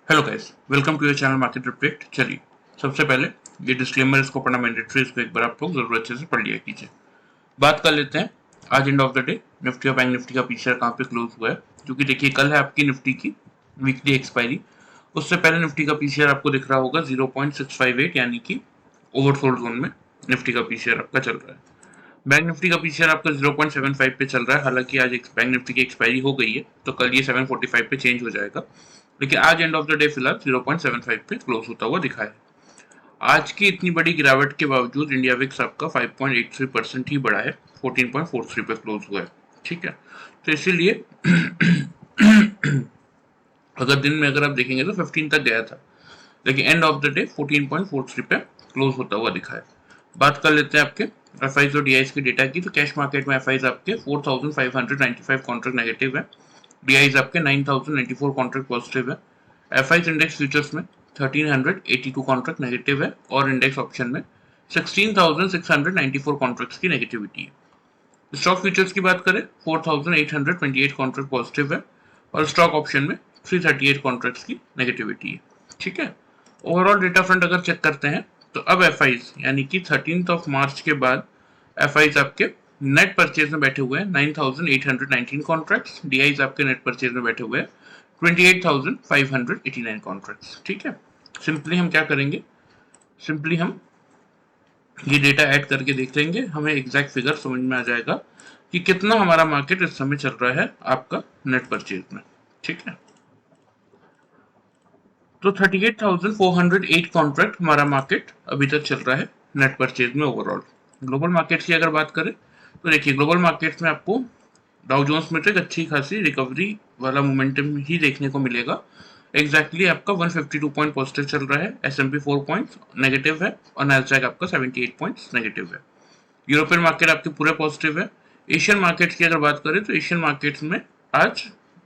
Hello guys, welcome to your channel market update. चलिए, सबसे पहले ये डिस्क्लेमर इसको पढ़ना मैंडेटरी, इसको एक बार आप लोग जरूर अच्छे से पढ़ लिया कीजिए। बात कर लेते हैं आज end of the day Nifty और बैंक निफ्टी का पीछे कहाँ पे क्लोज हुआ है, क्योंकि देखिए कल है आपकी निफ्टी की वीकली एक्सपायरी। उससे पहले निफ्टी का पीछे आपको दिख रहा होगा 0.658, यानी कि ओवरसोल्ड जोन में निफ्टी का पीछे आपका चल रहा है। बैंक निफ्टी का पीछे आपका 0.75 पे चल रहा है। हालांकि आज बैंक निफ्टी की एक्सपायरी हो गई है, तो कल ये 745 पे चेंज हो जाएगा, लेकिन आज एंड ऑफ द डे फिलहाल 0.75 पे क्लोज होता हुआ दिखा है। आज की इतनी बड़ी गिरावट के बावजूद इंडिया विक्स आपका 5.83% ही बढ़ा है, 14.43 पे क्लोज हुआ है। ठीक है, तो इसीलिए अगर दिन में अगर आप देखेंगे तो 15 तक गया था, लेकिन एंड ऑफ द डे 14.43 पे क्लोज होता हुआ दिखा है। बात कर लेते हैं आपके एफआईज और डीआईज के डेटा की। तो कैश मार्केट में एफआईज आपके 4595 कॉन्ट्रैक्ट नेगेटिव है, डीआईज आपके 9094 कॉन्ट्रैक्ट पॉजिटिव है। एफआईज इंडेक्स फ्यूचर्स में 1382 कॉन्ट्रैक्ट नेगेटिव है, और इंडेक्स ऑप्शन में 16694 कॉन्ट्रैक्ट्स की नेगेटिविटी है। स्टॉक फ्यूचर्स की बात करें 4828 कॉन्ट्रैक्ट पॉजिटिव है, और स्टॉक ऑप्शन में 338 कॉन्ट्रैक्ट्स की नेगेटिविटी है। ठीक है, ओवरऑल डेटा फ्रंट अगर चेक करते हैं तो अब एफआईज यानी कि 13 मार्च के बाद एफआईज आपके नेट परचेज में बैठे हुए हैं 9819 कॉन्ट्रैक्ट्स, डीआईज आपके नेट परचेज में बैठे हुए हैं 28,589 कॉन्ट्रैक्ट्स। ठीक है, सिंपली हम क्या करेंगे, सिंपली हम ये डेटा ऐड करके देख लेंगे, हमें एग्जैक्ट फिगर समझ में आ जाएगा कि कितना हमारा मार्केट इस समय चल रहा है आपका नेट परचेज में। ठीक है, तो 38,408 कॉन्ट्रैक्ट हमारा मार्केट अभी तक चल रहा है नेट परचेज में ओवरऑल। ग्लोबल मार्केट्स की अगर बात करें तो देखिए ग्लोबल मार्केट्स में आपको डाउ जोन्स में तो एक अच्छी खासी रिकवरी वाला मोमेंटम ही देखने को मिलेगा। एग्जैक्टली आपका 152 पॉइंट पॉजिटिव चल रहा है, S&P 4 पॉइंट्स नेगेटिव है, और नैस्डैक आपका 78 पॉइंट्स नेगेटिव है। यूरोपियन मार्केट आपके पूरे पॉजिटिव है। एशियन मार्केट्स की अगर बात करें तो एशियन मार्केट्स में आज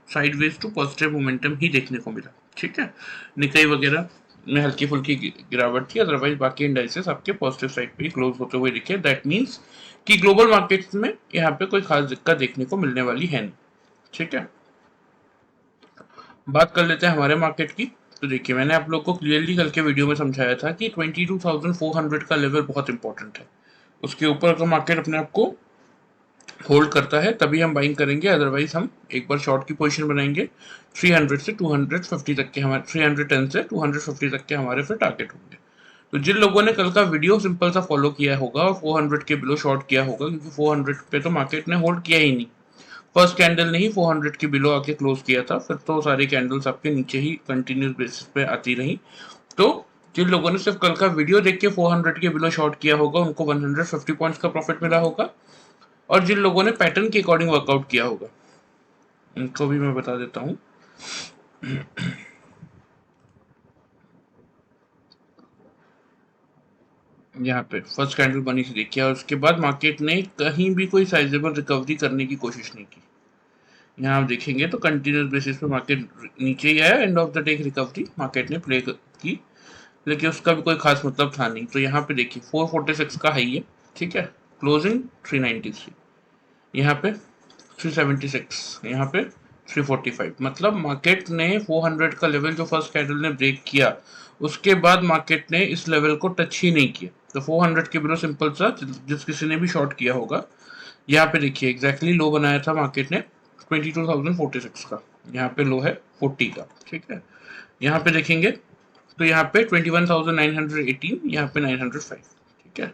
साइडवेज टू पॉजिटिव मोमेंटम ही देखने को मिला। ठीक है, निकाई वगैरह में हल्की फुल्की गिरावट थी, अदरवाइज बाकी इंडाइसेस आपके पॉजिटिव साइड पे ही क्लोज होते हुए दिखे। दैट मीन्स कि ग्लोबल मार्केट्स में यहाँ पे कोई खास दिक्कत देखने को मिलने वाली है नहीं। ठीक है, बात कर लेते हैं हमारे मार्केट की। तो देखिए मैंने आप लोग को क्लियरली कल के वीडियो में समझाया था कि 22,400 का लेवल बहुत इंपॉर्टेंट है। उसके ऊपर अगर मार्केट अपने आप को होल्ड करता है तभी हम बाइंग करेंगे, अदरवाइज हम एक बार शॉर्ट की पोजीशन बनाएंगे। 300 से 250 तक के हमारे 310 से 250 तक के हमारे फिर टारगेट होंगे। तो जिन लोगों ने कल का वीडियो सिंपल सा फॉलो किया होगा और 400 के बिलो शॉर्ट किया होगा, क्योंकि 400 पे तो मार्केट ने होल्ड किया ही नहीं, फर्स्ट कैंडल ने ही 400 के बिलो आके क्लोज किया था, फिर तो सारी कैंडल्स आपके नीचे ही कंटिन्यूस बेसिस पे आती रही। तो जिन लोगों ने सिर्फ कल का वीडियो देख के 400 के बिलो शॉर्ट किया होगा उनको 150 पॉइंट्स का प्रॉफिट मिला होगा, और जिन लोगों ने पैटर्न के अकॉर्डिंग वर्कआउट किया होगा उनको भी मैं बता देता हूँ। यहाँ पे फर्स्ट कैंडल बनी थी देखिए, और उसके बाद मार्केट ने कहीं भी कोई साइजेबल रिकवरी करने की कोशिश नहीं की। यहाँ आप देखेंगे तो कंटिन्यूस बेसिस पे मार्केट नीचे ही आया, end of the day recovery market ने प्ले की, लेकिन उसका भी कोई खास मतलब था नहीं। तो यहाँ पे देखिए 446 का हाई है, ठीक है, क्लोजिंग 393, यहाँ पे 376, यहाँ पे 345। मतलब मार्केट ने 400 का लेवल जो फर्स्ट कैंडल ने ब्रेक किया उसके बाद मार्केट ने इस लेवल को टच ही नहीं किया। तो 400 के बिलो सिंपल सा जिस किसी ने भी शॉर्ट किया होगा, यहाँ पे देखिए एग्जैक्टली लो बनाया था मार्केट ने 22,046 का, यहाँ पे लो है 40 का। ठीक है, यहाँ पे देखेंगे तो यहाँ पे 21,918, यहाँ पे 905। ठीक है,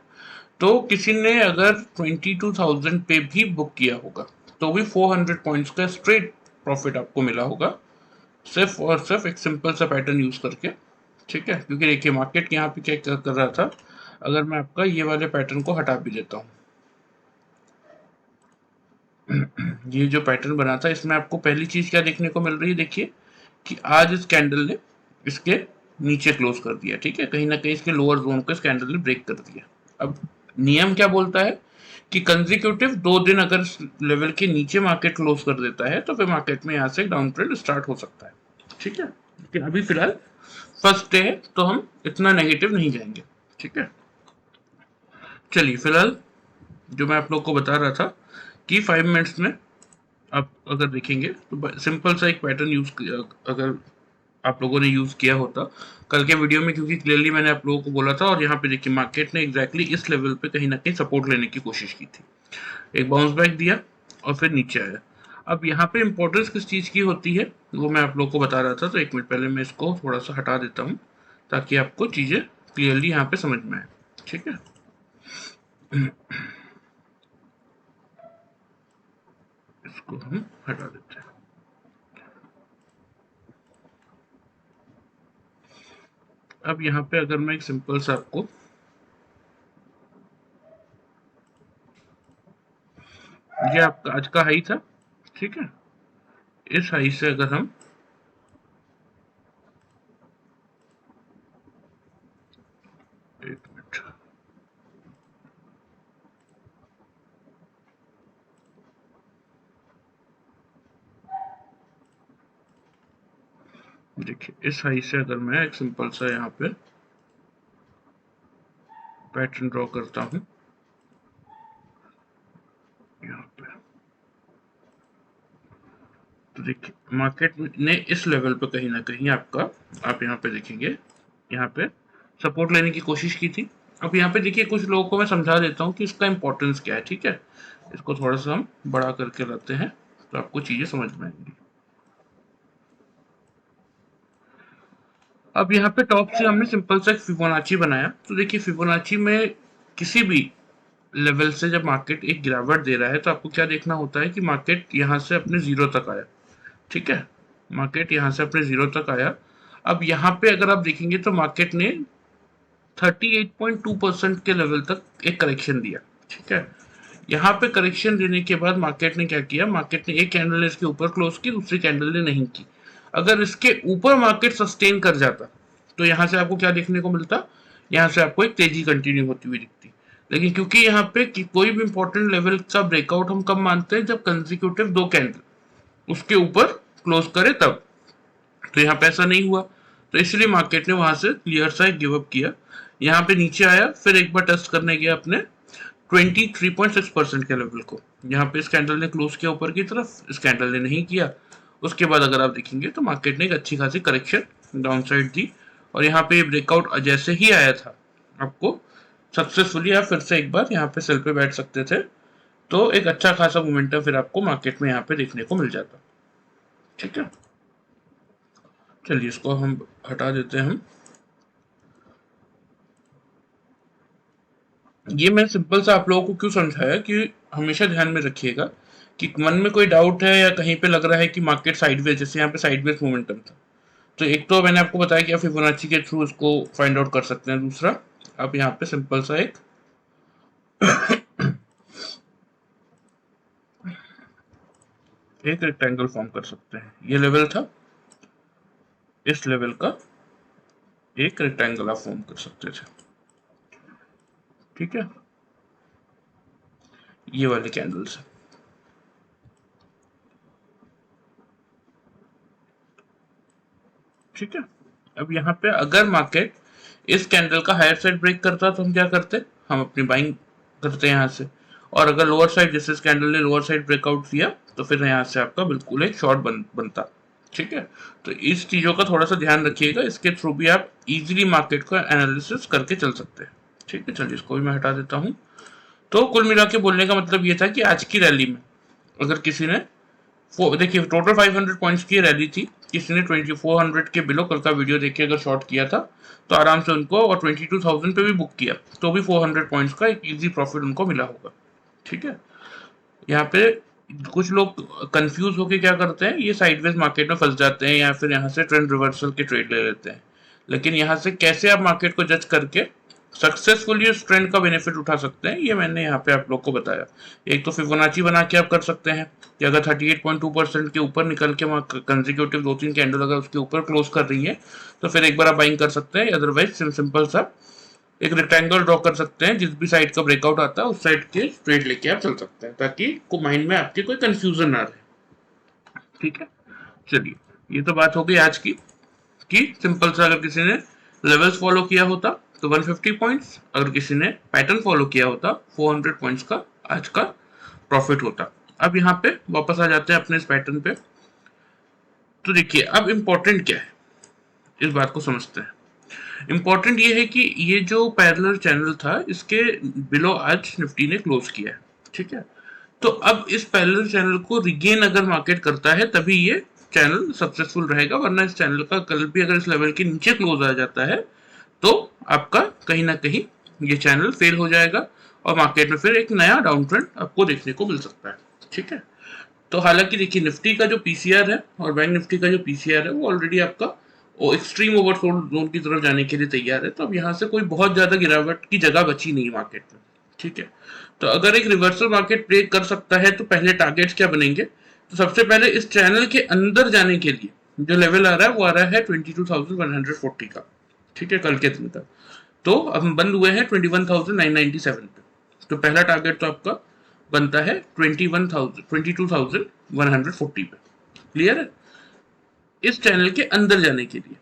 तो किसी ने अगर 22,000 पे भी बुक किया होगा तो भी 400 पॉइंट्स का स्ट्रेट प्रॉफिट आपको मिला होगा, सिर्फ और सिर्फ एक सिंपल सा पैटर्न यूज करके। ठीक है, क्योंकि देखिए मार्केट यहाँ पे क्या कर रहा था, अगर मैं आपका ये वाले पैटर्न को हटा भी देता हूँ, ये जो पैटर्न बना था इसमें आपको पहली चीज क्या देखने को मिल रही है, देखिए कि आज इस कैंडल ने इसके नीचे क्लोज कर दिया। ठीक है, कहीं ना कहीं इसके लोअर जोन को इस कैंडल ने ब्रेक कर दिया। अब नियम क्या बोलता है कि कंसेक्यूटिव 2 दिन अगर लेवल के नीचे मार्केट क्लोज कर देता है तो फिर मार्केट में यहाँ से डाउन ट्रेंड स्टार्ट हो सकता है। ठीक है, लेकिन अभी फिलहाल फर्स्ट डे है तो हम इतना नेगेटिव नहीं जाएंगे। ठीक है, चलिए फिलहाल जो मैं आप लोग को बता रहा था कि 5 मिनट्स में आप अगर देखेंगे तो सिंपल सा एक पैटर्न यूज अगर आप लोगों ने यूज किया होता कल के वीडियो में, क्योंकि क्लियरली मैंने आप लोगों को बोला था। और यहाँ पे देखिए मार्केट ने एग्जैक्टली इस लेवल पे कहीं ना कहीं सपोर्ट लेने की कोशिश की थी, एक बाउंस बैक दिया और फिर नीचे आया। अब यहाँ पे इंपॉर्टेंस किस चीज की होती है वो मैं आप लोगों को बता रहा था, तो एक मिनट पहले मैं इसको थोड़ा सा हटा देता हूँ ताकि आपको चीजें क्लियरली यहाँ पे समझ में आए। ठीक है, इसको हम हटा देते हैं। अब यहाँ पे अगर मैं एक सिंपल सा आपको, ये आपका आज का हाई था, ठीक है, इस हाई से अगर हम एक मिनट, देखिए इस हाई से अगर मैं एक सिंपल सा यहाँ पे पैटर्न ड्रॉ करता हूँ यहाँ पे, तो देखिए मार्केट ने इस लेवल पे कहीं ना कहीं आपका, आप यहाँ पे देखेंगे यहाँ पे सपोर्ट लेने की कोशिश की थी। अब यहाँ पे देखिए कुछ लोगों को मैं समझा देता हूँ कि इसका इंपॉर्टेंस क्या है। ठीक है, इसको थोड़ा सा हम बड़ा करके लाते हैं तो आपको चीजें समझ में आएंगी। अब यहाँ पे टॉप से हमने सिंपल सा एक फिबोनाची बनाया, तो देखिए फिबोनाची में किसी भी लेवल से जब मार्केट एक गिरावट दे रहा है तो आपको क्या देखना होता है कि मार्केट यहाँ से अपने जीरो तक आया। ठीक है, मार्केट यहाँ से अपने जीरो तक आया। अब यहाँ पे अगर आप देखेंगे तो मार्केट ने 38.2% के लेवल तक एक करेक्शन दिया। ठीक है, यहाँ पे करेक्शन देने के बाद मार्केट ने क्या किया, मार्केट ने एक कैंडल इसके ऊपर क्लोज की, दूसरी कैंडल ने नहीं की। अगर इसके ऊपर मार्केट सस्टेन कर जाता तो यहाँ से आपको क्या देखने को मिलता, यहाँ से आपको एक तेजी कंटिन्यू होती हुई दिखती। लेकिन क्योंकि यहाँ पे कोई भी इंपॉर्टेंट लेवल का ब्रेकआउट हम कब मानते हैं, जब कंसिक्यूटिव दो कैंडल उसके ऊपर क्लोज करे तब। तो यहाँ पे ऐसा नहीं हुआ, तो इसलिए मार्केट ने वहां से क्लियर सा गिव अप किया। यहाँ पे नीचे आया, फिर एक बार टेस्ट करने गया अपने 23.6% के लेवल को। यहाँ पे इस कैंडल ने क्लोज किया ऊपर की तरफ, इस कैंडल ने नहीं किया। उसके बाद अगर आप देखेंगे तो मार्केट ने एक अच्छी खासी करेक्शन डाउन साइड दी, और यहाँ पे ब्रेकआउट जैसे ही आया था आपको सक्सेसफुली आप फिर से एक बार यहाँ पे सेल पे बैठ सकते थे, तो एक अच्छा खासा मोमेंटम फिर आपको मार्केट में यहाँ पे देखने को मिल जाता। ठीक है, चलिए इसको हम हटा देते हैं। हम ये मैं सिंपल सा आप लोगों को क्यों समझाया कि हमेशा ध्यान में रखिएगा कि मन में कोई डाउट है या कहीं पे लग रहा है कि मार्केट साइडवेज, जैसे यहाँ पे साइडवेज मोमेंटम था, तो एक तो मैंने आपको बताया कि आप फिबोनाची के थ्रू इसको फाइंड आउट कर सकते हैं। दूसरा, आप यहाँ पे सिंपल सा एक रेक्टेंगल फॉर्म कर सकते हैं। ये लेवल था, इस लेवल का एक रेक्टेंगल आप फॉर्म कर सकते थे। ठीक है, ये वाले कैंडल से। ठीक है, अब यहाँ पे अगर मार्केट इस कैंडल का हायर साइड ब्रेक करता तो हम क्या करते, हम अपनी बाइंग करते यहाँ से। और अगर लोअर साइड, जैसे इस कैंडल ने लोअर साइड ब्रेकआउट किया, तो फिर यहाँ से आपका बिल्कुल एक शॉर्ट बनता। ठीक है, तो इस चीजों का थोड़ा सा ध्यान रखिएगा, इसके थ्रू भी आप इजीली मार्केट को एनालिसिस करके चल सकते हैं। ठीक है, चलिए इसको भी मैं हटा देता हूँ। तो कुल मिला के बोलने का मतलब ये था कि आज की रैली में अगर किसी ने, देखिए टोटल 500 पॉइंट्स की रैली थी, किसी ने 2400 के बिलो कल का वीडियो देख के अगर शॉर्ट किया था तो आराम से उनको, और 22,000 पे भी बुक किया तो भी 400 पॉइंट्स का एक इजी प्रॉफिट उनको मिला होगा। ठीक है, यहाँ पे कुछ लोग कंफ्यूज होके क्या करते हैं, ये साइडवेज मार्केट में फंस जाते हैं या फिर यहाँ से ट्रेंड रिवर्सल के ट्रेड ले लेते हैं। लेकिन यहाँ से कैसे आप मार्केट को जज करके सक्सेसफुली उस ट्रेंड का बेनिफिट उठा सकते हैं, ये मैंने यहाँ पे आप लोग को बताया। एक तो फिबोनाची बना के आप कर सकते हैं कि अगर 38.2% के ऊपर निकल के कंसेक्यूटिव दो तीन कैंडल अगर उसके ऊपर क्लोज कर रही है तो फिर एक बार आप बाइंग कर सकते हैं। अदरवाइज सिंपल सा एक रेक्टेंगल ड्रॉ कर सकते हैं, जिस भी साइड का ब्रेकआउट आता है उस साइड के ट्रेड लेके आप चल सकते हैं, ताकि को माइंड में आपके कोई कंफ्यूजन ना रहे। ठीक है, चलिए ये तो बात हो गई आज की, कि सिंपल सा अगर किसी ने लेवल्स फॉलो किया होता तो 150 पॉइंट्स, अगर किसी ने पैटर्न फॉलो किया होता 400 पॉइंट्स का आज का प्रॉफिट होता। अब यहाँ पे वापस आ जाते हैं अपने इस पैटर्न पे। तो देखिए अब इंपॉर्टेंट क्या है, इस बात को समझते हैं। इम्पोर्टेंट ये है कि ये जो पैरेलल चैनल था, इसके बिलो आज निफ्टी ने क्लोज किया है, ठीक है। तो अब इस पैरेलल चैनल को रिगेन अगर मार्केट करता है तभी ये चैनल सक्सेसफुल रहेगा, वरना इस चैनल का कल भी अगर इस लेवल के नीचे क्लोज आ जाता है तो आपका कहीं ना कहीं ये चैनल फेल हो जाएगा और मार्केट में फिर एक नया डाउन ट्रेंड आपको देखने को मिल सकता है, ठीक है। तो हालांकि देखिए निफ्टी का जो पीसीआर है और बैंक निफ्टी का जो पीसीआर है वो ऑलरेडी आपका वो एक्सट्रीम ओवरसोल्ड जोन की तरफ जाने के लिए तैयार है, तो अब यहाँ से कोई बहुत ज्यादा गिरावट की जगह बची नहीं मार्केट में, ठीक है। तो अगर एक रिवर्सल मार्केट ब्रेक कर सकता है तो पहले टारगेट्स क्या बनेंगे, तो सबसे पहले इस चैनल के अंदर जाने के लिए जो लेवल आ रहा है वो आ रहा है 22,140 का, ठीक है, कल के दिन का। तो अब हम बंद हुए हैं 21,997 पे, तो पहला टारगेट तो आपका बनता है 22,140 पे। क्लियर है। इस चैनल के अंदर जाने के लिए,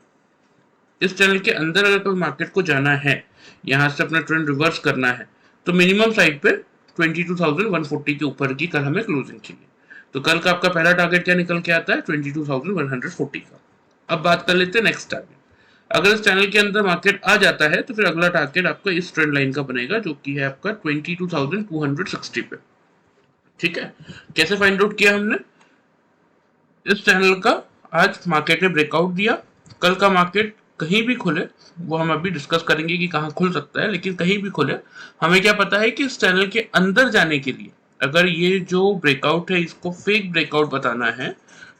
इस चैनल के अंदर अगर कोई मार्केट को जाना है, यहां से अपना ट्रेंड रिवर्स करना है, तो मिनिमम साइड पे 22,140 के ऊपर की कल हमें क्लोजिंग चाहिए। तो कल का आपका पहला टारगेट क्या निकल के आता है, 22,140 का। अब बात कर लेते हैं नेक्स्ट टारगेट। अगर इस चैनल के अंदर मार्केट आ जाता है तो फिर अगला टारगेट आपका इस ट्रेंड लाइन का बनेगा, जो कि है आपका 22,260 पे, ठीक है। कैसे फाइंड आउट किया हमने, इस चैनल का आज मार्केट ने ब्रेकआउट दिया, कल का मार्केट कहीं भी खुले, वो हम अभी डिस्कस करेंगे कि कहाँ खुल सकता है, लेकिन कहीं भी खुले हमें क्या पता है कि इस चैनल के अंदर जाने के लिए अगर ये जो ब्रेकआउट है इसको फेक ब्रेकआउट बताना है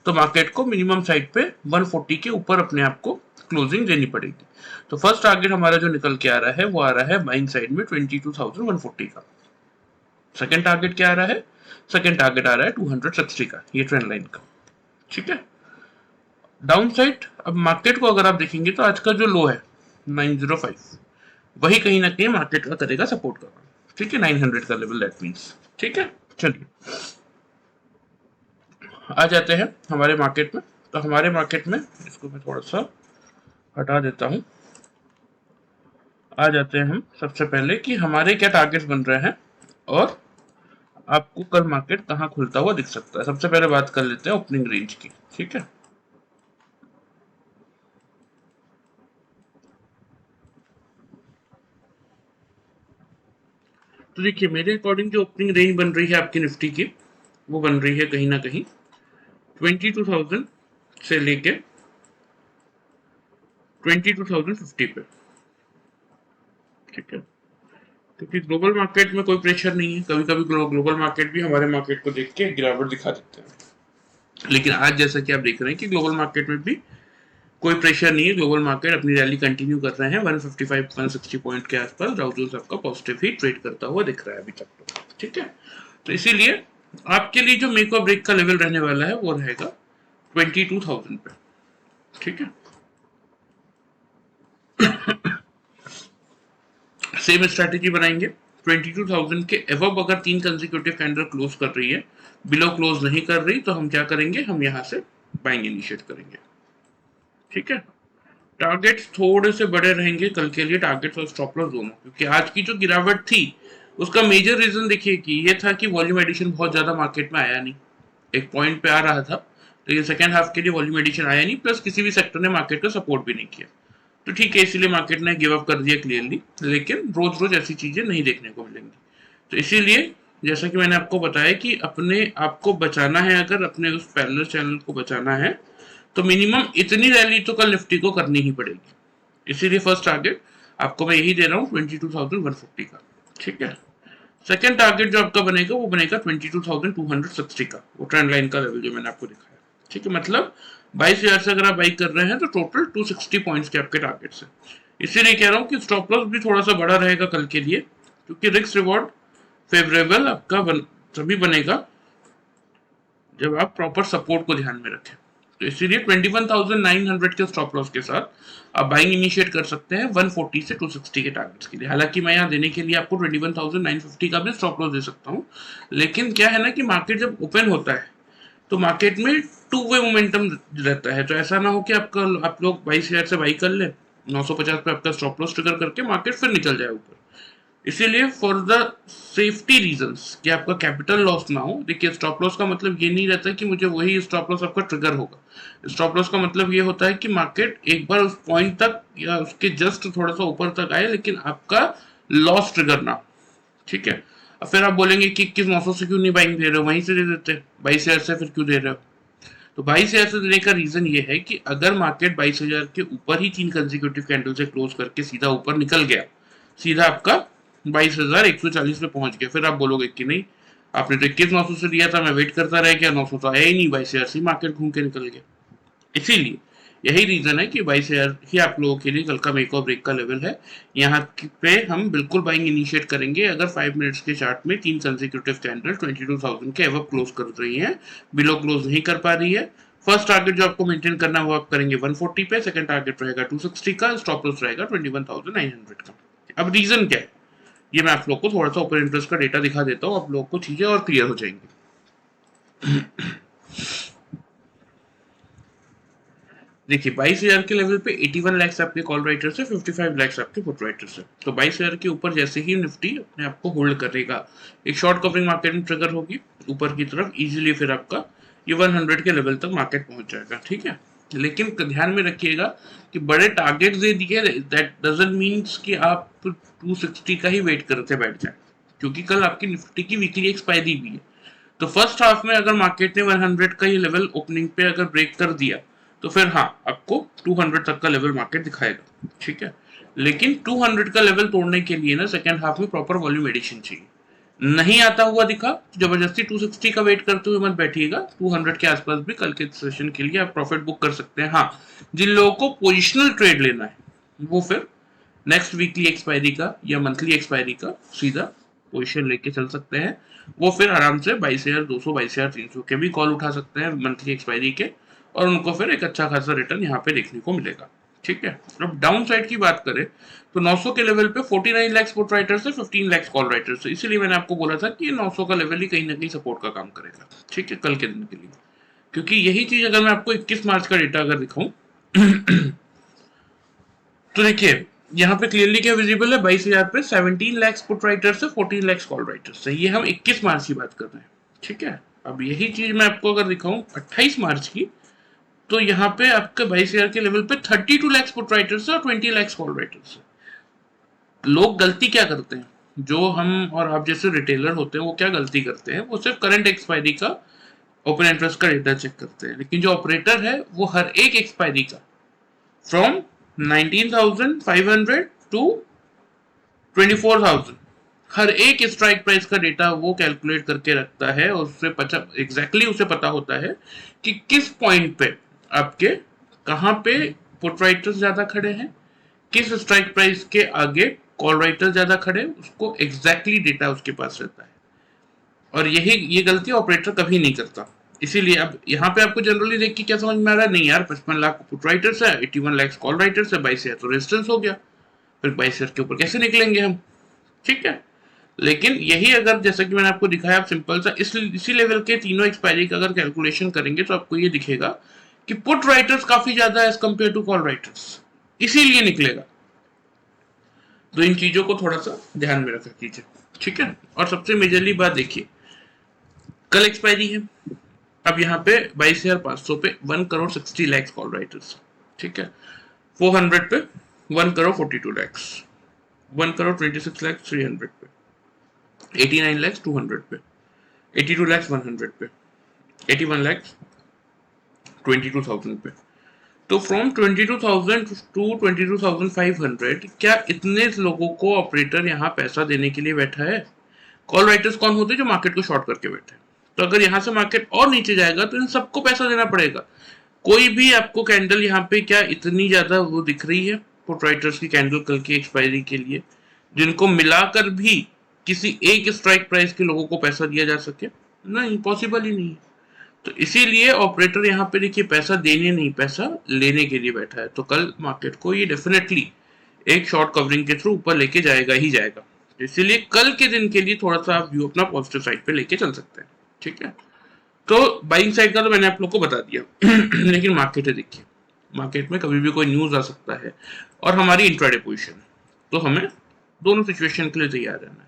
तो मार्केट को मिनिमम साइड पे 140 के ऊपर अपने आप को क्लोजिंग देनी पड़ेगी। तो फर्स्ट टारगेट हमारा जो निकल के आ रहा है वो आ रहा है बाइंग साइड में 22,140 का। सेकेंड टारगेट क्या आ रहा है, सेकेंड टारगेट आ रहा है 260 का, ये ट्रेंड लाइन का, ठीक है। डाउन साइड अब मार्केट को अगर आप देखेंगे तो आज का जो लो है 905, वही कहीं ना कहीं मार्केट का करेगा सपोर्ट करना, ठीक है, 900 का लेवल दैट मींस, ठीक है। चलिए आ जाते हैं हमारे मार्केट में। तो हमारे मार्केट में इसको मैं थोड़ा सा हटा देता हूं। आ जाते हैं हम सबसे पहले कि हमारे क्या टारगेट्स बन रहे हैं और आपको कल मार्केट कहां खुलता हुआ दिख सकता है। सबसे पहले बात कर लेते हैं ओपनिंग रेंज की, ठीक है। तो देखिए मेरे अकॉर्डिंग जो ओपनिंग रेंज बन रही है आपकी निफ्टी की, वो बन रही है कहीं ना कहीं 22,000 से लेके 22,050 पे, ठीक है। क्योंकि ग्लोबल मार्केट में कोई प्रेशर नहीं है, कभी कभी ग्लोबल मार्केट भी हमारे मार्केट को देख के गिरावट दिखा देते हैं, लेकिन आज जैसा कि आप देख रहे हैं कि ग्लोबल मार्केट में भी कोई प्रेशर नहीं है, ग्लोबल मार्केट अपनी रैली कंटिन्यू कर रहे हैं 155-160 पॉइंट के आसपास। डाउ जोन्स आपका पॉजिटिव ही ट्रेड करता हुआ दिख रहा है अभी तक, तो ठीक है। तो इसीलिए आपके लिए जो मेक और ब्रेक का लेवल रहने वाला है वो रहेगा 22,000 पे, ठीक है। सेम स्ट्रेटेजी बनाएंगे, 22,000 के एवब अगर 3 कंसेक्यूटिव कैंडल क्लोज कर रही है, बिलो क्लोज नहीं कर रही, तो हम क्या करेंगे, हम यहां से बाइंग इनिशिएट करेंगे, ठीक है। टारगेट्स थोड़े से बड़े रहेंगे कल के लिए, टारगेट्स और स्टॉप लॉस दोनों, क्योंकि आज की जो गिरावट थी उसका मेजर रीजन देखिए कि ये था कि वॉल्यूम एडिशन बहुत ज्यादा मार्केट में आया नहीं, एक पॉइंट पे आ रहा था, तो ये सेकेंड हाफ के लिए वॉल्यूम एडिशन आया नहीं, प्लस किसी भी सेक्टर ने मार्केट को सपोर्ट भी नहीं किया, तो ठीक है, इसीलिए मार्केट ने गिव अप कर दिया क्लियरली। लेकिन रोज रोज ऐसी चीजें नहीं देखने को मिलेंगी, तो इसीलिए जैसा कि मैंने आपको बताया कि अपने आपको बचाना है, अगर अपने उस पैरेलल चैनल को बचाना है तो मिनिमम इतनी रैली तो कल निफ्टी को करनी ही पड़ेगी। इसीलिए फर्स्ट टारगेट आपको मैं यही दे रहा हूँ 22,150 का, ठीक है। सेकेंड टारगेट जो आपका बनेगा वो बनेगा 22,260 का, वो ट्रेंड लाइन का लेवल जो मैंने आपको दिखाया, ठीक है। मतलब 22,000 से अगर आप बाई कर रहे हैं तो टोटल 260 पॉइंट्स के आपके टारगेट्स हैं। इसीलिए कह रहा हूँ कि स्टॉप लॉस भी थोड़ा सा बड़ा रहेगा कल के लिए, क्योंकि रिस्क रिवॉर्ड फेवरेबल आपका तभी बनेगा जब आप प्रॉपर सपोर्ट को ध्यान में रखें। तो इसीलिए 21,900 के स्टॉप लॉस के साथ आप बाइंग इनिशिएट कर सकते हैं 140 से 260 के टारगेट्स के लिए। हालांकि मैं यहाँ देने के लिए आपको 21,950 का भी स्टॉप लॉस दे सकता हूँ, लेकिन क्या है ना कि मार्केट जब ओपन होता है तो मार्केट में टू वे मोमेंटम रहता है, तो ऐसा ना हो कि आप लोग 22,000 से बाई कर ले, 950 पे आपका स्टॉप लॉस ट्रिगर करके मार्केट फिर निकल जाए ऊपर, इसीलिए फॉर द सेफ्टी रीजंस कि आपका कैपिटल लॉस ना हो, देखिए स्टॉप लॉस का मतलब ये नहीं रहता कि मुझे वही स्टॉप लॉस आपका ट्रिगर होगा। स्टॉप लॉस का मतलब ये होता है कि मार्केट एक बार उस पॉइंट तक या उसके जस्ट थोड़ा सा ऊपर तक आए लेकिन आपका लॉस ट्रिगर ना हो, ठीक है। अब फिर आप बोलेंगे कि 21,900 से क्यों नहीं बाइंग दे रहे हो, वहीं से दे देते, 22,000 से फिर क्यों दे रहे हो। तो 22,000 से देने का रीजन ये है कि अगर मार्केट 22,000 के ऊपर ही 3 कंसेक्यूटिव कैंडल से क्लोज करके सीधा ऊपर निकल गया, सीधा आपका 22,140 पे पहुंच गया, फिर आप बोलोगे कि नहीं आपने तो 21,900 से दिया था, मैं वेट करता रह गया, 900 तो आया ही नहीं, 22,000 से मार्केट घूम के निकल गया। इसीलिए यही रीजन है कि 22,000 ही आप लोगों के लिए कल का मेक और ब्रेक का लेवल है। यहाँ पे हम बिल्कुल बाइंग इनिशिएट करेंगे अगर 5 मिनट्स के चार्ट में 3 कंसेक्यूटिव कैंडल 22,000 के एवब क्लोज कर रही है, बिलो क्लोज नहीं कर पा रही है। फर्स्ट टारगेट जो आपको मेंटेन करना है वो आप करेंगे 140 पे, सेकंड टारगेट रहेगा 260 का, स्टॉप लॉस रहेगा 21,900 का। अब रीजन क्या है ये मैं आप लोग को थोड़ा सा ओपन इंटरेस्ट का डेटा दिखा देता हूँ, आप लोगों को चीजें और क्लियर हो जाएंगी। देखिए 22,000 के लेवल पे 81 लाख आपके कॉल राइटर से, 55 लाख आपके पुट राइटर से। तो 22,000 के ऊपर जैसे ही निफ्टी अपने आप को होल्ड करेगा, एक शॉर्ट कवरिंग मार्केट में ट्रिगर होगी ऊपर की तरफ इजीली, फिर आपका ये 100 के लेवल तक मार्केट पहुंच जाएगा, ठीक है। लेकिन ध्यान में रखिएगा कि बड़े टारगेट दे दिए दैट डजंट मीन्स कि आप 260 का ही वेट करते बैठ जाए, क्योंकि कल आपकी निफ्टी की वीकली एक्सपायरी भी है। तो फर्स्ट हाफ में अगर मार्केट ने 100 का ये लेवल ओपनिंग पे अगर ब्रेक कर दिया तो फिर हाँ आपको 200 तक का लेवल मार्केट दिखाएगा, ठीक है। लेकिन 200 का लेवल तोड़ने के लिए ना सेकेंड हाफ में प्रॉपर वॉल्यूम एडिशन चाहिए। नहीं आता हुआ दिखा तो जबरदस्ती 260 का वेट करते हुए मत बैठिएगा, 200 के आसपास भी कल के सेशन के लिए आप प्रॉफिट बुक कर सकते हैं। हाँ, जिन लोगों को पोजिशनल ट्रेड लेना है वो फिर नेक्स्ट वीकली एक्सपायरी का या मंथली एक्सपायरी का सीधा पोजीशन लेके चल सकते हैं। वो फिर आराम से 22,200 22,300 के भी कॉल उठा सकते हैं मंथली एक्सपायरी के, और उनको फिर एक अच्छा खासा रिटर्न यहाँ पे देखने को मिलेगा, ठीक है। अब डाउन साइड की बात करें तो 900 के लेवल पे 49 लाख स्पॉट राइटर से, 15 लाख कॉल राइटर से, इसीलिए मैंने आपको बोला था कि 900 का लेवल ही कहीं ना कहीं सपोर्ट का काम करेगा, ठीक है, कल के दिन के लिए। क्योंकि यही चीज अगर मैं आपको 21 मार्च का डेटा अगर दिखाऊं तो देखिए यहाँ पे क्लियरली क्या विजिबल है, 22,000 पे 17 लाख पुट राइटर से, 14 लाख कॉल राइटर से, ये हम 21 मार्च की बात कर रहे हैं, ठीक है। अब यही चीज मैं आपको अगर दिखाऊं 28 मार्च की, तो यहाँ पे आपके 22,000 के लेवल पे 32 लाख पुट राइटर से और 20 लाख कॉल राइटर से। लोग गलती क्या करते हैं, जो हम और आप जैसे रिटेलर होते हैं वो क्या गलती करते हैं, वो सिर्फ करंट एक्सपायरी का ओपन इंटरेस्ट का डेटा चेक करते हैं, लेकिन जो ऑपरेटर है वो हर एक एक्सपायरी का फ्रॉम 19,500 टू 24,000 हर एक स्ट्राइक प्राइस का डेटा वो कैलकुलेट करके रखता है, और उससे एग्जैक्टली उसे पता होता है कि किस पॉइंट पे आपके कहाँ पे पुट राइटर्स ज्यादा खड़े हैं, किस स्ट्राइक प्राइस के आगे कॉल राइटर ज्यादा खड़े, उसको एग्जैक्टली डेटा उसके पास रहता है। और यही ये गलती ऑपरेटर कभी नहीं करता। इसीलिए अब यहाँ पे आपको जनरली देख के क्या समझ में आ रहा है, नहीं यार 55 लाख पुट राइटर्स है, 81 लाख कॉल राइटर्स है, 22,000 तो रेजिस्टेंस हो गया, फिर 22,000 के ऊपर कैसे निकलेंगे हम, ठीक है। लेकिन यही अगर जैसा कि मैंने आपको दिखाया, आप सिंपल सा इसी लेवल के तीनों एक्सपायरी का अगर कैलकुलेशन करेंगे तो आपको ये दिखेगा कि पुट राइटर्स काफी ज्यादा है as compare to call writers, इसीलिए निकलेगा। तो इन चीजों को थोड़ा सा ध्यान में रखा कीजिए, ठीक है। और सबसे मेजरली बात देखिए, कल एक्सपायरी है, अब यहाँ पे 22,500 पे 1,60,00,000 कॉल राइटर्स, ठीक है। 400 पे 1,42,00,000, 1,26,300 पे, 89 lakhs 200 पे, 82 lakhs 100 पे, 81 lakhs 22,000 पे। तो फ्रॉम 22,000 टू 22,500 क्या इतने लोगों को ऑपरेटर यहाँ पैसा देने के लिए बैठा है? कॉल राइटर्स कौन होते हैं? जो मार्केट को शॉर्ट करके बैठे। तो अगर यहाँ से मार्केट और नीचे जाएगा तो इन सबको पैसा देना पड़ेगा। कोई भी आपको कैंडल यहाँ पे क्या इतनी ज्यादा वो दिख रही है पुट राइटर्स की कैंडल कल की एक्सपायरी के लिए, जिनको मिलाकर भी किसी एक स्ट्राइक प्राइस के लोगों को पैसा दिया जा सके? नहीं, पॉसिबल ही नहीं। तो इसीलिए ऑपरेटर यहाँ पे देखिए पैसा देने नहीं, पैसा लेने के लिए बैठा है। तो कल मार्केट को ये डेफिनेटली एक शॉर्ट कवरिंग के थ्रू ऊपर लेके जाएगा ही जाएगा। इसीलिए कल के दिन के लिए थोड़ा सा आप व्यू अपना पॉजिटिव साइड पे लेके चल सकते हैं, ठीक है। तो बाइंग साइड का तो मैंने आप लोग को बता दिया लेकिन मार्केट है, देखिए मार्केट में कभी भी कोई न्यूज आ सकता है और हमारी इंट्राडे पोजीशन, तो हमें दोनों सिचुएशन के लिए तैयार रहना है।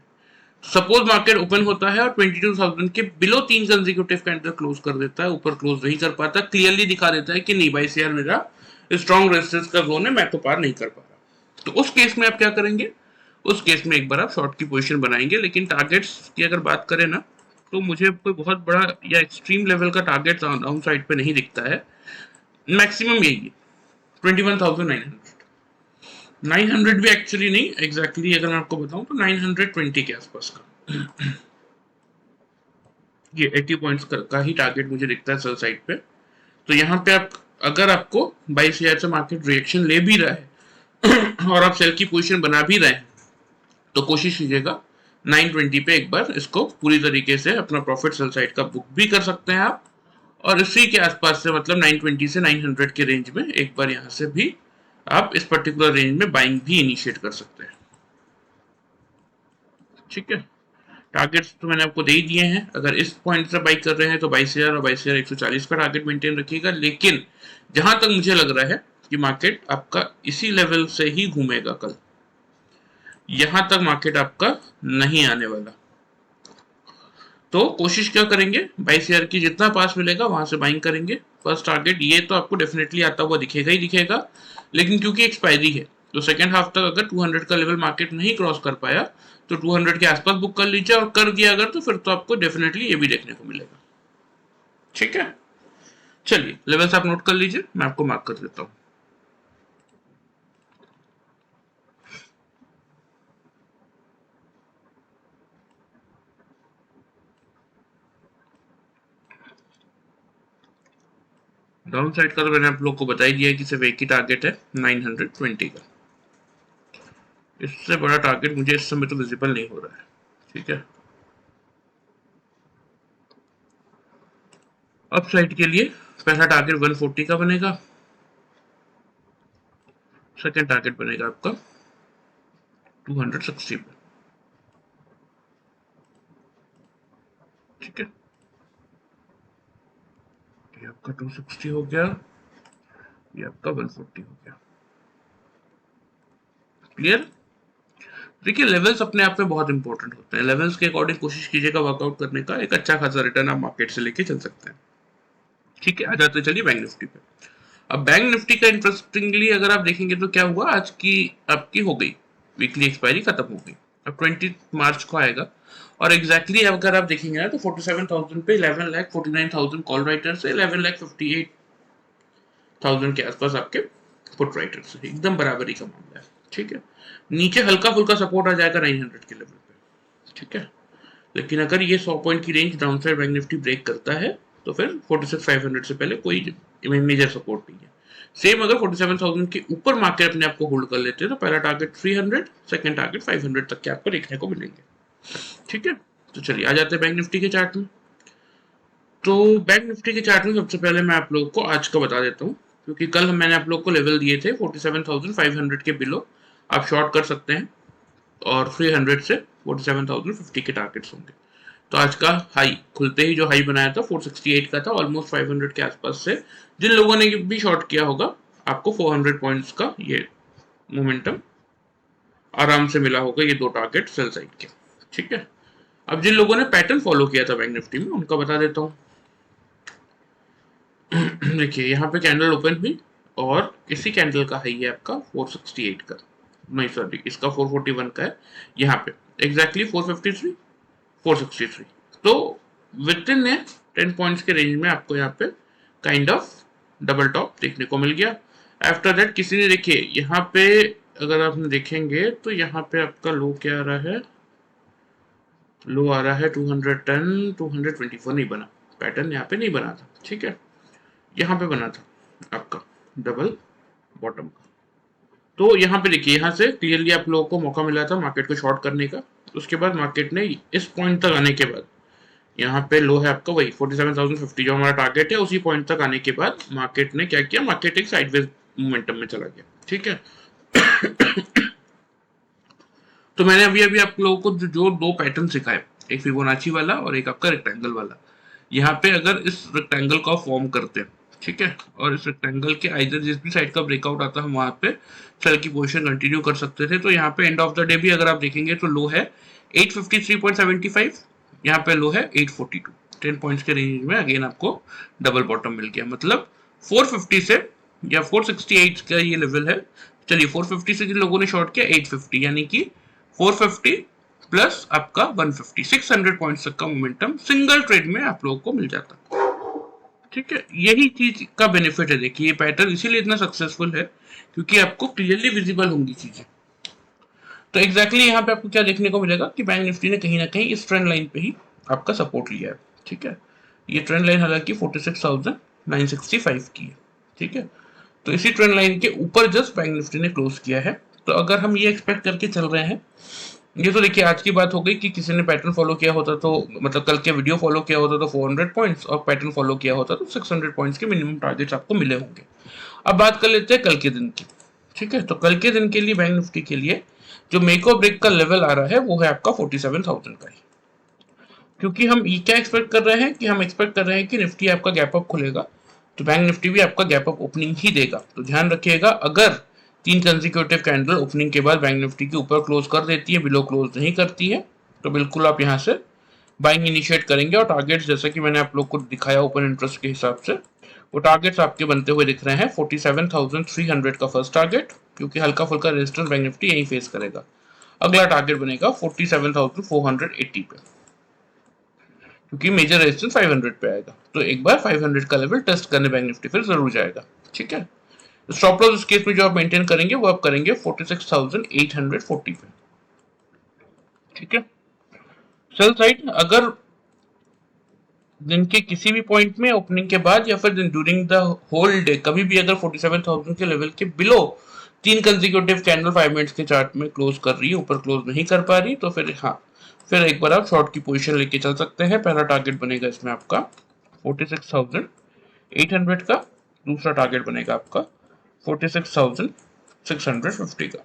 सपोज मार्केट ओपन होता है और 22,000 के बिलो 3 कंसेक्यूटिव कैंडल क्लोज कर देता है, ऊपर क्लोज नहीं कर पाता, क्लियरली दिखा देता है कि नहीं भाई शेयर मेरा स्ट्रॉन्ग रेजिस्टेंस का जोन है, मैं तो पार नहीं कर पा रहा। तो उस केस में आप क्या करेंगे? उस केस में एक बार आप शॉर्ट की पोजीशन बनाएंगे। लेकिन टारगेट्स की अगर बात करें ना, तो मुझे कोई बहुत बड़ा या एक्सट्रीम लेवल का टारगेट डाउन साइड पे नहीं दिखता है। मैक्सिमम यही है 21,900। 900 भी एक्चुअली नहीं, एग्जैक्टली अगर मैं आपको बताऊं तो 920 के आसपास का ये 80 पॉइंट्स का ही टारगेट मुझे दिखता है सेल साइड पे। तो यहाँ पे आप अगर आपको 22,000 से मार्केट रिएक्शन ले भी रहा है और आप सेल की पोजीशन बना भी रहे हैं, तो कोशिश कीजिएगा 920 पे एक बार इसको पूरी तरीके से अपना प्रॉफिट सेल साइड का बुक भी कर सकते हैं आप, और इसी के आसपास से मतलब 920 से 900 के रेंज में एक बार यहाँ से भी आप इस पर्टिकुलर रेंज में बाइंग भी इनिशिएट कर सकते हैं। ठीक है, टारगेट्स तो मैंने आपको दे ही दिए हैं। अगर इस पॉइंट से बाई कर रहे हैं तो 22,000 और 22,140 का टारगेट मेंटेन रखिएगा। लेकिन जहां तक मुझे लग रहा है कि मार्केट आपका इसी लेवल से ही घूमेगा कल, यहां तक मार्केट आपका नहीं आने वाला। तो कोशिश क्या करेंगे, 22,000 की जितना पास मिलेगा वहां से बाइंग करेंगे। फर्स्ट टारगेट ये तो आपको डेफिनेटली आता हुआ दिखेगा ही दिखेगा, लेकिन क्योंकि एक्सपायरी है तो सेकेंड हाफ तक अगर 200 का लेवल मार्केट नहीं क्रॉस कर पाया तो 200 के आसपास बुक कर लीजिए, और कर दिया अगर तो फिर तो आपको डेफिनेटली ये भी देखने को मिलेगा। ठीक है, चलिए लेवल्स आप नोट कर लीजिए, मैं आपको मार्क कर देता हूँ। डाउन साइड का तो मैंने आप लोग को बता ही दिया कि सिर्फ एक ही टारगेट है 920 का। इससे बड़ा टारगेट मुझे इस समय तो विजिबल नहीं हो रहा है। ठीक है, अप साइड के लिए पहला टारगेट 140 का बनेगा, सेकेंड टारगेट बनेगा आपका 260 पे। ठीक है, ये आपका 260 हो गया, ये आपका 140 हो गया। क्लियर? देखिए लेवल्स अपने आप में बहुत इंपॉर्टेंट होते हैं। लेवल्स के अकॉर्डिंग कोशिश कीजिएगा वर्कआउट करने का, एक अच्छा खासा रिटर्न आप मार्केट से लेके चल सकते हैं। ठीक है, आ जाते चलिए बैंक निफ्टी पे। अब बैंक निफ्टी का इंटरेस्टिंगली अगर आप देखेंगे तो क्या हुआ, आज की आपकी हो गई वीकली एक्सपायरी खत्म हो गई, अब 20 मार्च को आएगा। और एग्जैक्टली अगर आप देखेंगे ना तो 47,000 पे 11,49,000 कॉल राइटर से 11,58,000 के आसपास आपके पुट राइटर से, एकदम बराबरी का मामला है। ठीक है, नीचे हल्का फुल्का सपोर्ट आ जाएगा 900 के लेवल पे। ठीक है, लेकिन अगर ये 100 पॉइंट की range down side Bank Nifty break करता है तो फिर 46,500 से पहले कोई मेजर सपोर्ट नहीं है। सेम अगर 47,000 के ऊपर मार्केट अपने आप को होल्ड कर लेते हैं तो पहला टारगेट 300, सेकंड टारगेट 500 तक के आपको देखने को मिलेंगे। ठीक है, तो चलिए आ जाते हैं बैंक निफ्टी के चार्ट में। तो बैंक निफ्टी के चार्ट में सबसे पहले मैं आप लोगों को आज का बता देता हूँ, क्योंकि कल मैंने आप लोग को लेवल दिए थे 47,500 के बिलो आप शॉर्ट कर सकते हैं, और 300 से 47,050 के टारगेट्स होंगे। तो आज का हाई खुलते ही जो हाई बनाया था 468 का था, ऑलमोस्ट 500 के आसपास से जिन लोगों ने भी शॉर्ट किया होगा आपको 400 पॉइंट्स का ये मोमेंटम आराम से मिला होगा, ये दो टारगेट सेल साइड के। ठीक है, अब जिन लोगों ने पैटर्न फॉलो किया था बैंक निफ्टी में उनका बता देता हूँ। देखिए यहाँ पे कैंडल ओपन हुई और इसी कैंडल का हाई है आपका 468 का, नहीं सॉरी इसका 441 का है, यहाँ पे एग्जैक्टली 453 463। तो विद इन 10 पॉइंट्स के रेंज में आपको यहाँ पे काइंड ऑफ डबल टॉप देखने को मिल गया। आफ्टर दैट किसी ने देखिए यहाँ पे अगर आप देखेंगे तो यहाँ पे आपका लो क्या आ रहा है, लो आ रहा है 210 224 नहीं बना, पैटर्न यहाँ पे नहीं बना था। ठीक है, यहाँ पे बना था आपका डबल बॉटम का। तो यहाँ पे देखिए यहाँ से क्लियरली आप लोगों को मौका मिला था मार्केट को शॉर्ट करने का। उसके बाद मार्केट ने इस पॉइंट तक आने के बाद, यहाँ पे लो है आपका वही 47,050 जो हमारा टारगेट है, उसी पॉइंट तक आने के बाद मार्केट ने क्या किया, मार्केट एक साइडवेज मोमेंटम में चला गया। ठीक है, तो मैंने अभी अभी आप लोगों को जो दो पैटर्न सिखाए, एक फिबोनाची वाला और एक आपका रेक्टेंगल वाला, यहाँ पे अगर इस रेक्टेंगल का फॉर्म करते हैं ठीक है, और इस रेक्टेंगल के आइदर जिस भी साइड का ब्रेकआउट आता है हम वहां पे सेल की पोजीशन कंटिन्यू कर सकते थे। तो यहाँ पे एंड ऑफ द डे भी अगर आप देखेंगे तो लो है 853.75, यहाँ पे लो है 842, 10 पॉइंट्स के रेंज में अगेन आपको डबल बॉटम मिल गया। मतलब 450 से या 468 का ये लेवल है। चलिए 450 से जिन लोगों ने शॉर्ट किया 850, यानी कि 450 प्लस आपका 150, 600 पॉइंट्स तक का मोमेंटम सिंगल ट्रेड में आप लोगों को मिल जाता। ठीक है, यही चीज का बेनिफिट है। देखिए ये पैटर्न इसीलिए इतना सक्सेसफुल है क्योंकि आपको क्लियरली विजिबल होंगी चीजें। तो एग्जैक्टली यहाँ पे आपको क्या देखने को मिलेगा कि बैंक निफ्टी ने कहीं ना कहीं इस ट्रेंड लाइन पे ही आपका सपोर्ट लिया है। ठीक है, ये ट्रेंड लाइन हालांकि 46,965 की है। ठीक है, तो इसी ट्रेंड लाइन के ऊपर जस्ट बैंक निफ्टी ने क्लोज किया है। तो अगर हम ये एक्सपेक्ट करके चल रहे हैं, ये तो देखिए आज की बात हो गई कि किसी ने पैटर्न फॉलो किया होता तो मतलब कल के वीडियो फॉलो किया होता तो 400 पॉइंट्स और पैटर्न फॉलो किया होता तो 600 पॉइंट्स के मिनिमम टारगेट्स आपको मिले होंगे। अब बात कर लेते हैं कल के दिन की। ठीक है, तो कल के दिन के लिए बैंक निफ्टी के लिए जो मेक और ब्रेक का लेवल आ रहा है वो है आपका 47,000 का ही। क्योंकि हम ये क्या एक्सपेक्ट कर रहे हैं कि हम एक्सपेक्ट कर रहे हैं कि निफ्टी आपका गैप अप खुलेगा तो बैंक निफ्टी भी आपका गैप अप ओपनिंग ही देगा। तो ध्यान रखिएगा, अगर 3 कंसेक्यूटिव कैंडल ओपनिंग के बाद बैंक निफ्टी के ऊपर क्लोज कर देती है, बिलो क्लोज नहीं करती है, तो बिल्कुल आप यहाँ से बाइंग इनिशिएट करेंगे। और टारगेट्स जैसा कि मैंने आप लोग को दिखाया ओपन इंटरेस्ट के हिसाब से, वो टारगेट्स आपके बनते हुए दिख रहे हैं। 47,300 का फर्स्ट टारगेट, क्योंकि हल्का फुल्का रेजिस्टेंस बैंक निफ्टी यही फेस करेगा। अगला टारगेट बनेगा 47,480 पे, क्योंकि मेजर रेजिस्टेंस 500 पे आएगा। तो एक बार 500 का लेवल टेस्ट करने बैंक निफ्टी फिर जरूर जाएगा। ठीक है, स्टॉप लॉस इस केस में जो आप मेंटेन करेंगे वो आप करेंगे 46,840 पे। ठीक है, सेल साइड अगर दिन के किसी भी पॉइंट में ओपनिंग के बाद या फिर ड्यूरिंग द होल डे कभी भी अगर 47,000 के लेवल के बिलो 3 कंसेक्यूटिव कैंडल 5 मिनट्स के चार्ट में क्लोज कर रही है, ऊपर क्लोज नहीं कर पा रही, तो फिर हाँ, फिर एक बार आप शॉर्ट की पोजीशन लेके चल सकते हैं। पहला टारगेट बनेगा इसमें आपका 46,800 का, दूसरा टारगेट बनेगा आपका 46,650 का।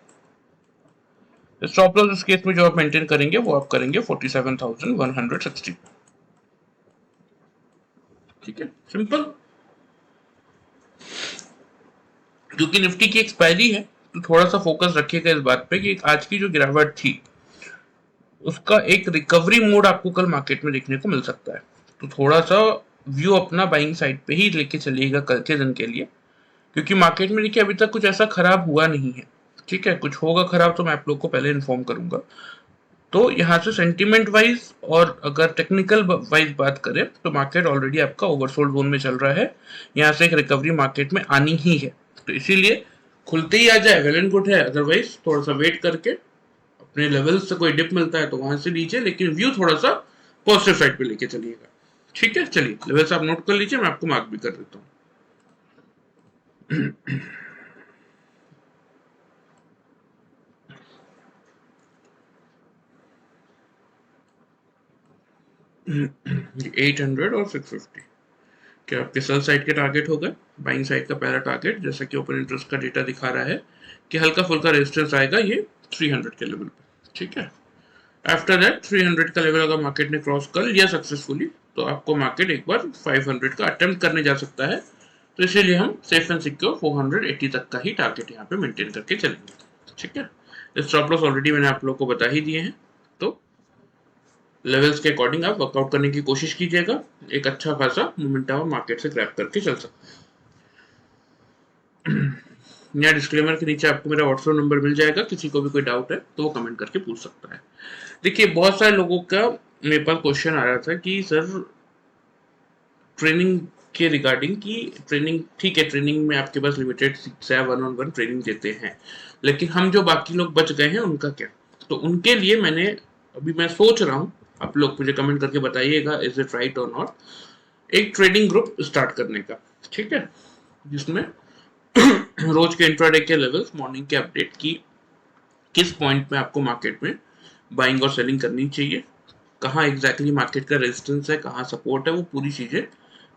स्टॉप लॉस इस केस में जो आप मेंटेन करेंगे वो आप करेंगे 47,160। ठीक है, सिंपल। क्योंकि निफ्टी की एक्सपायरी है तो थोड़ा सा फोकस रखिएगा इस बात पे कि आज की जो गिरावट थी उसका एक रिकवरी मोड आपको कल मार्केट में देखने को मिल सकता है। तो थोड़ा सा व्यू अपना बाइंग साइड पे ही लेके चलिएगा कल के दिन के लिए, क्योंकि मार्केट में देखिए अभी तक कुछ ऐसा खराब हुआ नहीं है। ठीक है, कुछ होगा खराब तो मैं आप लोग को पहले इन्फॉर्म करूंगा। तो यहाँ से सेंटीमेंट वाइज और अगर टेक्निकल वाइज बात करें तो मार्केट ऑलरेडी आपका ओवरसोल्ड जोन में चल रहा है। यहाँ से एक रिकवरी मार्केट में आनी ही है, तो इसीलिए खुलते ही आ जाए वेल एंड गुड है, अदरवाइज थोड़ा सा वेट करके अपने लेवल से कोई डिप मिलता है तो वहां से लीजिए, लेकिन व्यू थोड़ा सा पॉजिटिव साइड पे लेके चलिएगा। ठीक है, चलिए लेवल्स आप नोट कर लीजिए, मैं आपको मार्क भी कर देता हूँ। 800 और 650 क्या आपके सेल साइड के टारगेट हो गए। बाइंग साइड का पहला टारगेट जैसा कि ओपन इंटरेस्ट का डेटा दिखा रहा है कि हल्का फुल्का रेजिस्टेंस आएगा ये 300 के लेवल पे। ठीक है, आफ्टर दैट 300 का लेवल अगर मार्केट ने क्रॉस कर लिया सक्सेसफुली तो आपको मार्केट एक बार 500 का अटेम्प्ट करने जा सकता है। तो इसीलिए हम सेफ एंड सिक्योर 480 तक का ही टारगेट यहाँ पे मेंटेन करके चलेंगे। ठीक है, स्टॉप लॉस ऑलरेडी मैंने आप लोग को बता ही दिए हैं, तो लेवल्स के अकॉर्डिंग आप वर्कआउट करने की कोशिश कीजिएगा। एक अच्छा खासा मोमेंटम मार्केट से ग्रैब करके चल सकते हैं। यहाँ डिस्क्लेमर के नीचे आपको मेरा व्हाट्सएप नंबर मिल जाएगा, किसी को भी कोई डाउट है तो वो कमेंट करके पूछ सकता है। देखिए बहुत सारे लोगों का मेरे पास क्वेश्चन आ रहा था कि सर ट्रेनिंग के रिगार्डिंग की ट्रेनिंग, ठीक है ट्रेनिंग में आपके पास लिमिटेड सीट्स है, 1-on-1 ट्रेनिंग देते हैं, लेकिन हम जो बाकी लोग बच गए हैं उनका क्या। तो उनके लिए मैंने अभी मैं सोच रहा हूँ, आप लोग मुझे कमेंट करके बताइएगा इज इट राइट और नॉट, एक ट्रेडिंग ग्रुप स्टार्ट करने का। ठीक है, जिसमें रोज के इंट्राडे के लेवल्स, मॉर्निंग के अपडेट की किस पॉइंट में आपको मार्केट में बाइंग और सेलिंग करनी चाहिए, कहाँ एग्जैक्टली मार्केट का रेजिस्टेंस है, कहाँ सपोर्ट है, वो पूरी चीजें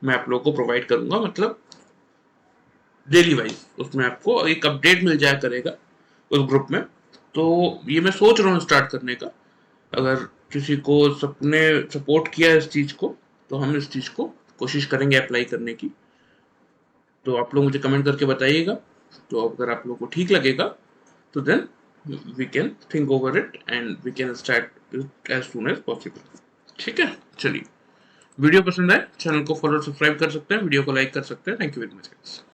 मैं आप लोगों को प्रोवाइड करूंगा। मतलब डेली वाइज उसमें आपको एक अपडेट मिल जाया करेगा उस ग्रुप में। तो ये मैं सोच रहा हूँ स्टार्ट करने का। अगर किसी को सबने सपोर्ट किया इस चीज को तो हम इस चीज को कोशिश करेंगे अप्लाई करने की। तो आप लोग मुझे कमेंट करके बताइएगा। तो अगर आप लोग को ठीक लगेगा तो then we can think over it and we can start it as soon as possible. ठीक है, चलिए वीडियो पसंद आए चैनल को फॉलो सब्सक्राइब कर सकते हैं, वीडियो को लाइक कर सकते हैं। Thank you very much.